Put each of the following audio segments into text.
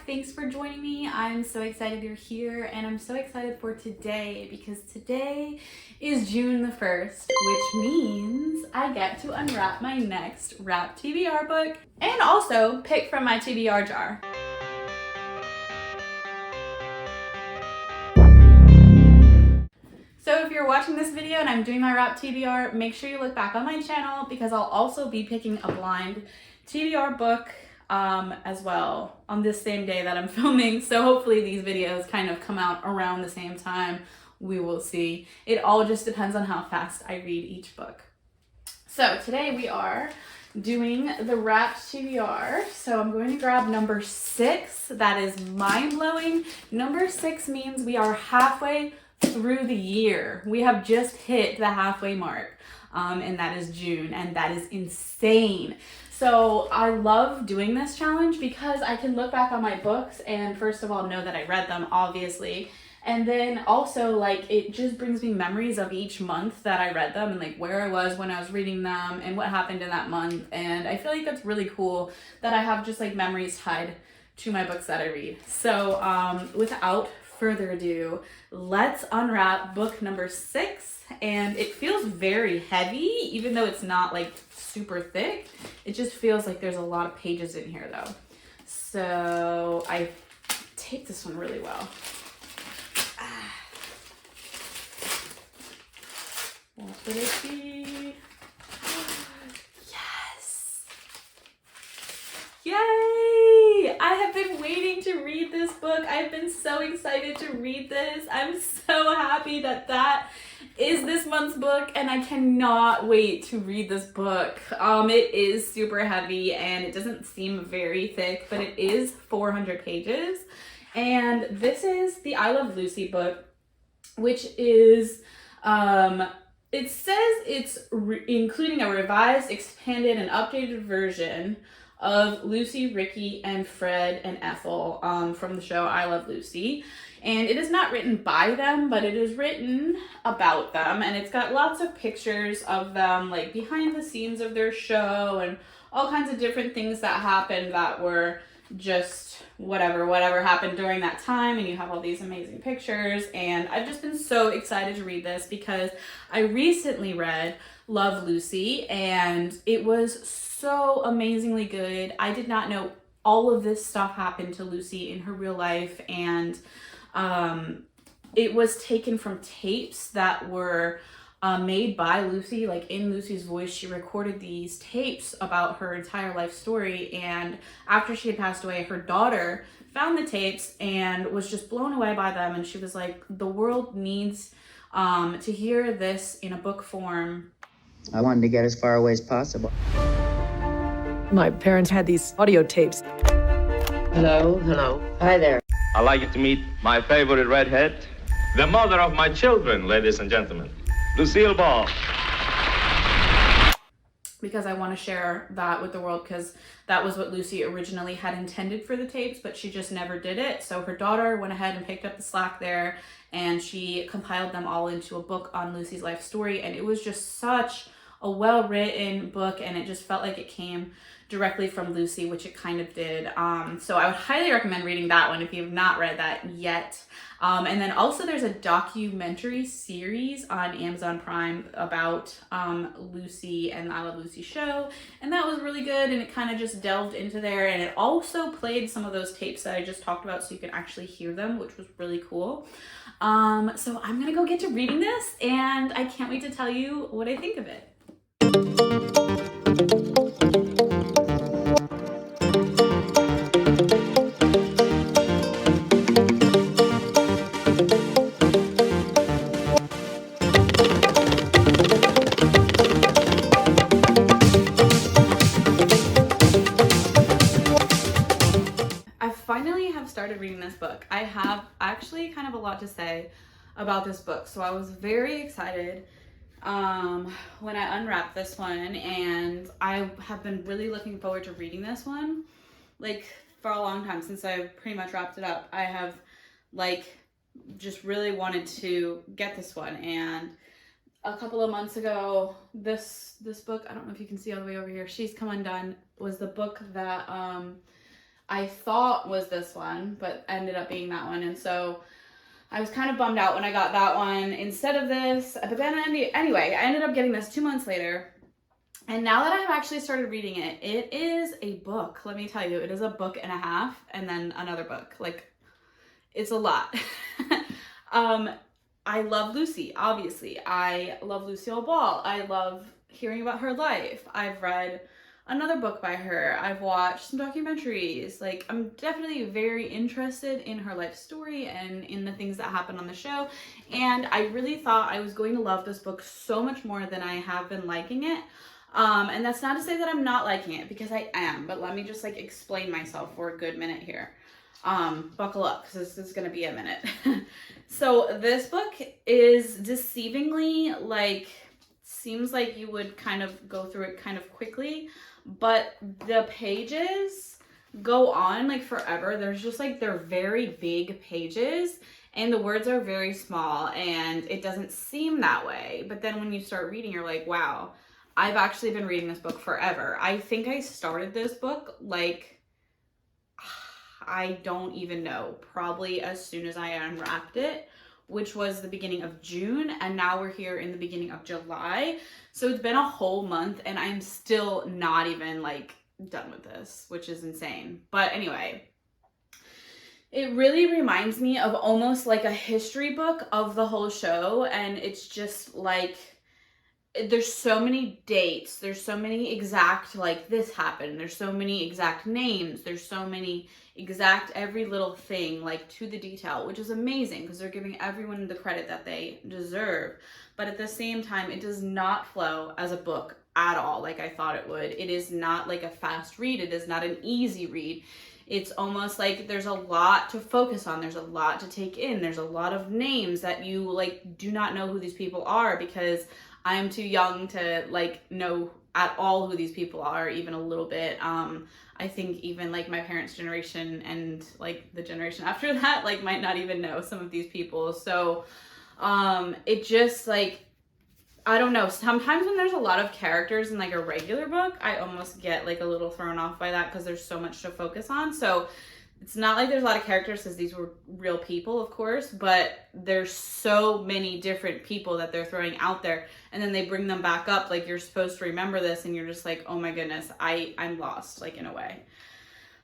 Thanks for joining me. I'm so excited you're here, and I'm so excited for today because today is June the 1st, which means I get to unwrap my next wrap TBR book and also pick from my TBR jar. So if you're watching this video and I'm doing my wrap TBR, make sure you look back on my channel because I'll also be picking a blind TBR book as well on this same day that I'm filming. So hopefully these videos kind of come out around the same time. We will see. It all just depends on how fast I read each book. So today we are doing the wrapped TBR. So I'm going to grab number 6. That is mind-blowing. Number 6 means we are halfway through the year. We have just hit the halfway mark, and that is June, and that is insane. So I love doing this challenge because I can look back on my books and first of all know that I read them, obviously, and then also like it just brings me memories of each month that I read them and like where I was when I was reading them and what happened in that month. And I feel like that's really cool that I have just like memories tied to my books that I read. So without further ado, let's unwrap book number 6. And it feels very heavy, even though it's not like super thick. It just feels like there's a lot of pages in here though. So I taped this one really well. What would it be? Yes! Yay! I have been waiting to read this book. I've been so excited to read this. I'm so happy that that is this month's book, and I cannot wait to read this book. It is super heavy and it doesn't seem very thick, but it is 400 pages. And this is the I Love Lucy book, which is, it says it's including a revised, expanded, and updated version of Lucy, Ricky, and Fred and Ethel from the show I Love Lucy. And it is not written by them, but it is written about them. And it's got lots of pictures of them, like behind the scenes of their show and all kinds of different things that happened that were just whatever happened during that time. And you have all these amazing pictures. And I've just been so excited to read this because I recently read Love Lucy and it was so amazingly good. I did not know all of this stuff happened to Lucy in her real life, and it was taken from tapes that were made by Lucy, like in Lucy's voice. She recorded these tapes about her entire life story, and after she had passed away, her daughter found the tapes and was just blown away by them, and she was like, the world needs to hear this in a book form. I wanted to get as far away as possible. My parents had these audio tapes. Hello. Hi there. I'd like you to meet my favorite redhead, the mother of my children, ladies and gentlemen, Lucille Ball. Because I want to share that with the world, because that was what Lucy originally had intended for the tapes, but she just never did it. So her daughter went ahead and picked up the slack there, and she compiled them all into a book on Lucy's life story. And it was just such a well-written book, and it just felt like it came directly from Lucy, which it kind of did. So I would highly recommend reading that one if you have not read that yet. And then also there's a documentary series on Amazon Prime about Lucy and the I Love Lucy show, and that was really good, and it kind of just delved into there, and it also played some of those tapes that I just talked about so you can actually hear them, which was really cool. So I'm gonna go get to reading this, and I can't wait to tell you what I think of it. Started reading this book. I have actually kind of a lot to say about this book, so I was very excited when I unwrapped this one, and I have been really looking forward to reading this one like for a long time. Since I've pretty much wrapped it up, I have like just really wanted to get this one. And a couple of months ago, this book, I don't know if you can see all the way over here, She's Come Undone, was the book that I thought was this one, but ended up being that one. And so I was kind of bummed out when I got that one instead of this. But then anyway, I ended up getting this 2 months later. And now that I've actually started reading it, it is a book. Let me tell you, it is a book and a half and then another book. Like, it's a lot. I love Lucy, obviously. I love Lucille Ball. I love hearing about her life. I've read another book by her. I've watched some documentaries. Like, I'm definitely very interested in her life story and in the things that happen on the show. And I really thought I was going to love this book so much more than I have been liking it. And that's not to say that I'm not liking it, because I am, but let me just like explain myself for a good minute here. Buckle up, because this is going to be a minute. So this book is deceivingly, like, seems like you would kind of go through it kind of quickly, but the pages go on like forever. There's just like, they're very big pages and the words are very small, and it doesn't seem that way. But then when you start reading, you're like, wow, I've actually been reading this book forever. I think I started this book like, I don't even know, probably as soon as I unwrapped it, which was the beginning of June, and now we're here in the beginning of July. So it's been a whole month and I'm still not even like done with this, which is insane. But anyway, it really reminds me of almost like a history book of the whole show. And it's just like, there's so many dates, there's so many exact, like, this happened, there's so many exact names, there's so many exact every little thing, like, to the detail, which is amazing because they're giving everyone the credit that they deserve. But at the same time, it does not flow as a book at all like I thought it would. It is not like a fast read. It is not an easy read. It's almost like there's a lot to focus on. There's a lot to take in. There's a lot of names that you like do not know who these people are, because I'm too young to like know at all who these people are, even a little bit. I think even like my parents' generation and like the generation after that, like, might not even know some of these people. So it just like, I don't know, sometimes when there's a lot of characters in like a regular book, I almost get like a little thrown off by that because there's so much to focus on. So it's not like there's a lot of characters, because these were real people, of course, but there's so many different people that they're throwing out there, and then they bring them back up like you're supposed to remember this, and you're just like, oh my goodness, I'm lost, like, in a way.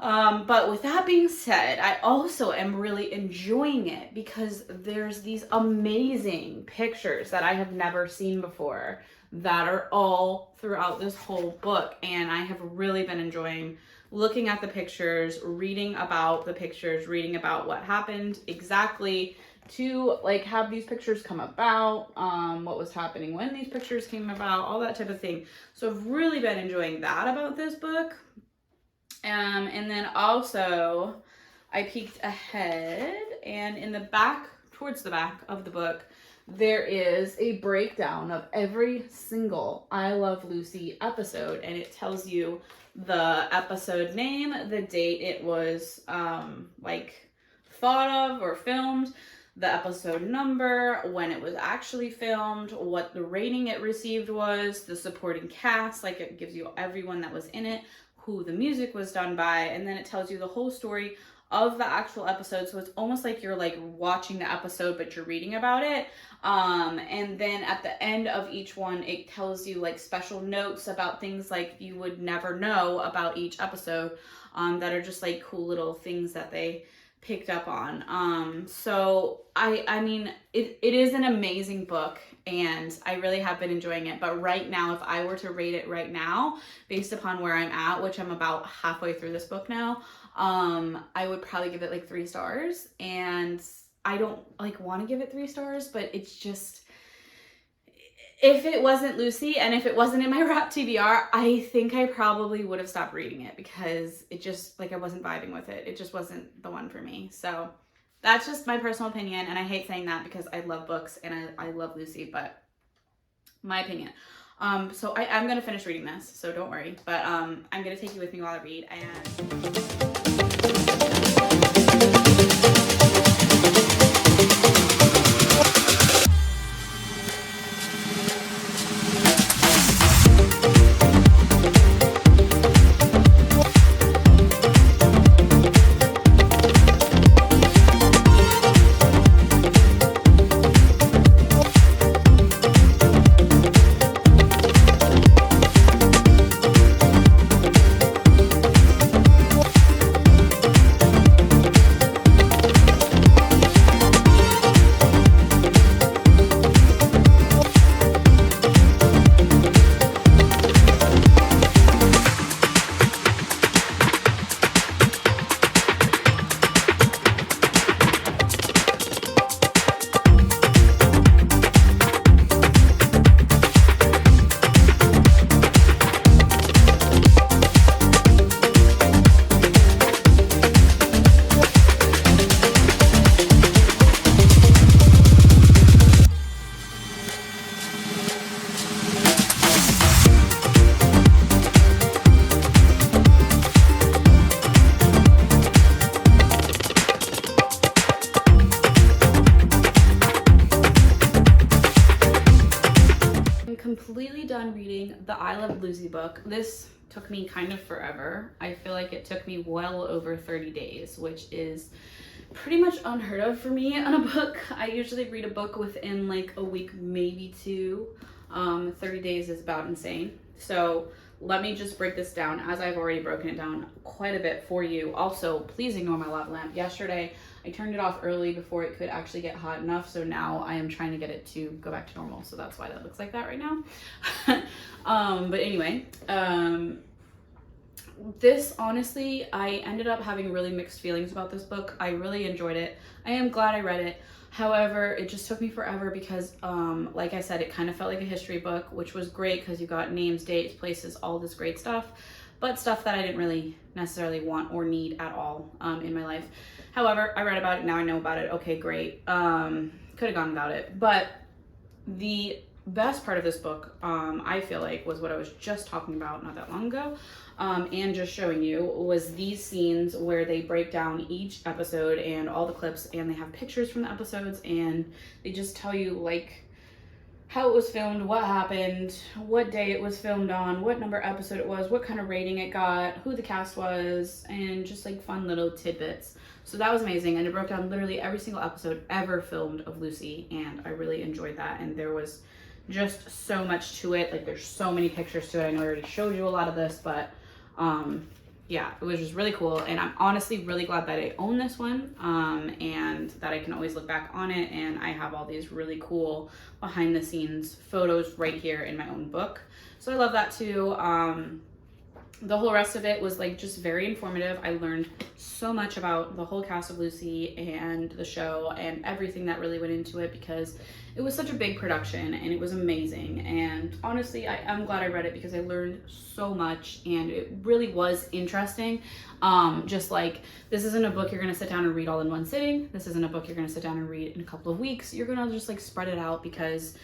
But with that being said, I also am really enjoying it because there's these amazing pictures that I have never seen before that are all throughout this whole book, and I have really been enjoying looking at the pictures, reading about the pictures, reading about what happened exactly to like have these pictures come about, what was happening when these pictures came about, all that type of thing. So I've really been enjoying that about this book. And then also I peeked ahead, and in the back, towards the back of the book, there is a breakdown of every single I Love Lucy episode, and it tells you the episode name, the date it was like thought of or filmed, the episode number, when it was actually filmed, what the rating it received was, the supporting cast, like it gives you everyone that was in it, who the music was done by, and then it tells you the whole story of the actual episode. So it's almost like you're like watching the episode, but you're reading about it. And then at the end of each one, it tells you like special notes about things like you would never know about each episode, that are just like cool little things that they picked up on. So I mean, it is an amazing book, and I really have been enjoying it. But right now, if I were to rate it right now, based upon where I'm at, which I'm about halfway through this book now, I would probably give it like 3 stars. And I don't like want to give it 3 stars, but it's just, if it wasn't Lucy and if it wasn't in my wrap TBR, I think I probably would have stopped reading it, because it just, like, I wasn't vibing with it. It just wasn't the one for me. So that's just my personal opinion, and I hate saying that because I love books and I love Lucy, but my opinion. So I'm going to finish reading this, so don't worry. But I'm going to take you with me while I read. And completely done reading the I Love Lucy book. This took me kind of forever. I feel like it took me well over 30 days, which is pretty much unheard of for me on a book. I usually read a book within like a week, maybe two. 30 days is about insane. So let me just break this down, as I've already broken it down quite a bit for you. Also, please ignore my lava lamp. Yesterday, I turned it off early before it could actually get hot enough, so now I am trying to get it to go back to normal, so that's why that looks like that right now. But anyway, this, honestly, I ended up having really mixed feelings about this book. I really enjoyed it. I am glad I read it. However, it just took me forever because, like I said, it kind of felt like a history book, which was great because you got names, dates, places, all this great stuff, but stuff that I didn't really necessarily want or need at all in my life. However, I read about it, now I know about it. Okay, great. Could have gone without it. But the best part of this book, I feel like, was what I was just talking about not that long ago, and just showing you, was these scenes where they break down each episode and all the clips, and they have pictures from the episodes, and they just tell you like how it was filmed, what happened, what day it was filmed on, what number episode it was, what kind of rating it got, who the cast was, and just like fun little tidbits. So that was amazing, and it broke down literally every single episode ever filmed of Lucy, and I really enjoyed that. And there was just so much to it. Like, there's so many pictures to it. I know I already showed you a lot of this, but yeah, it was just really cool, and I'm honestly really glad that I own this one, and that I can always look back on it, and I have all these really cool behind the scenes photos right here in my own book. So I love that too. The whole rest of it was like just very informative. I learned so much about the whole cast of Lucy and the show and everything that really went into it, because it was such a big production and it was amazing. And honestly, I'm glad I read it because I learned so much and it really was interesting. Just like, this isn't a book you're gonna sit down and read all in one sitting. This isn't a book you're gonna sit down and read in a couple of weeks. You're gonna just like spread it out, because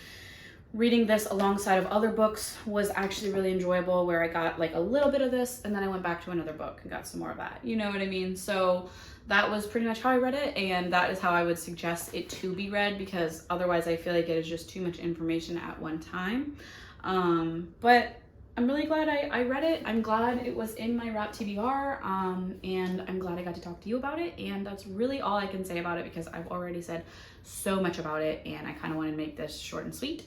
reading this alongside of other books was actually really enjoyable, where I got like a little bit of this and then I went back to another book and got some more of that. You know what I mean? So that was pretty much how I read it, and that is how I would suggest it to be read, because otherwise I feel like it is just too much information at one time. But I'm really glad I read it. I'm glad it was in my Wrap TBR, and I'm glad I got to talk to you about it, and that's really all I can say about it, because I've already said so much about it, and I kind of want to make this short and sweet.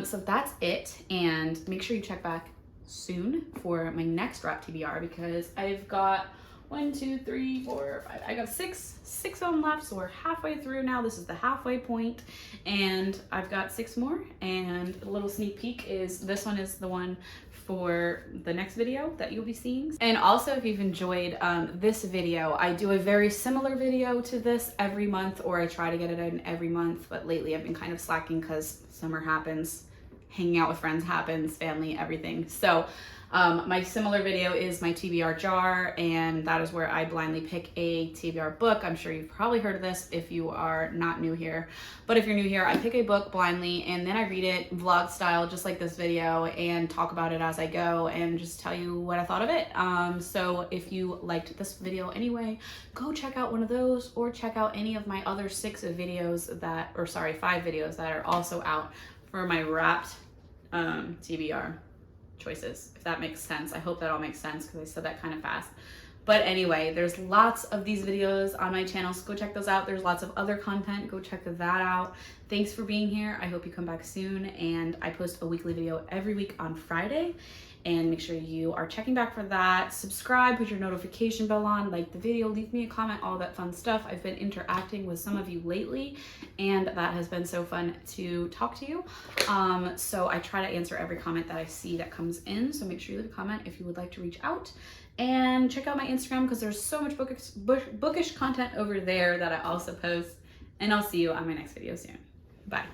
So that's it, and make sure you check back soon for my next Wrap TBR, because I've got 1, 2, 3, 4, 5. I got six of them left, so we're halfway through now. This is the halfway point, and I've got 6 more. And a little sneak peek is this one is the one for the next video that you'll be seeing. And also, if you've enjoyed this video, I do a very similar video to this every month, or I try to get it in every month. But lately, I've been kind of slacking because summer happens, hanging out with friends happens, family, everything. So my similar video is my TBR jar, and that is where I blindly pick a TBR book. I'm sure you've probably heard of this if you are not new here, but if you're new here, I pick a book blindly and then I read it vlog style, just like this video, and talk about it as I go and just tell you what I thought of it. So if you liked this video anyway, go check out one of those, or check out any of my other 5 videos that are also out for my wrapped TBR choices, if that makes sense. I hope that all makes sense, because I said that kind of fast. But anyway, there's lots of these videos on my channel, so go check those out. There's lots of other content, go check that out. Thanks for being here. I hope you come back soon, and I post a weekly video every week on Friday, and make sure you are checking back for that. Subscribe, put your notification bell on, like the video, leave me a comment, all that fun stuff. I've been interacting with some of you lately, and that has been so fun to talk to you. So I try to answer every comment that I see that comes in, so make sure you leave a comment if you would like to reach out. And check out my Instagram, because there's so much bookish content over there that I also post. And I'll see you on my next video soon. Bye.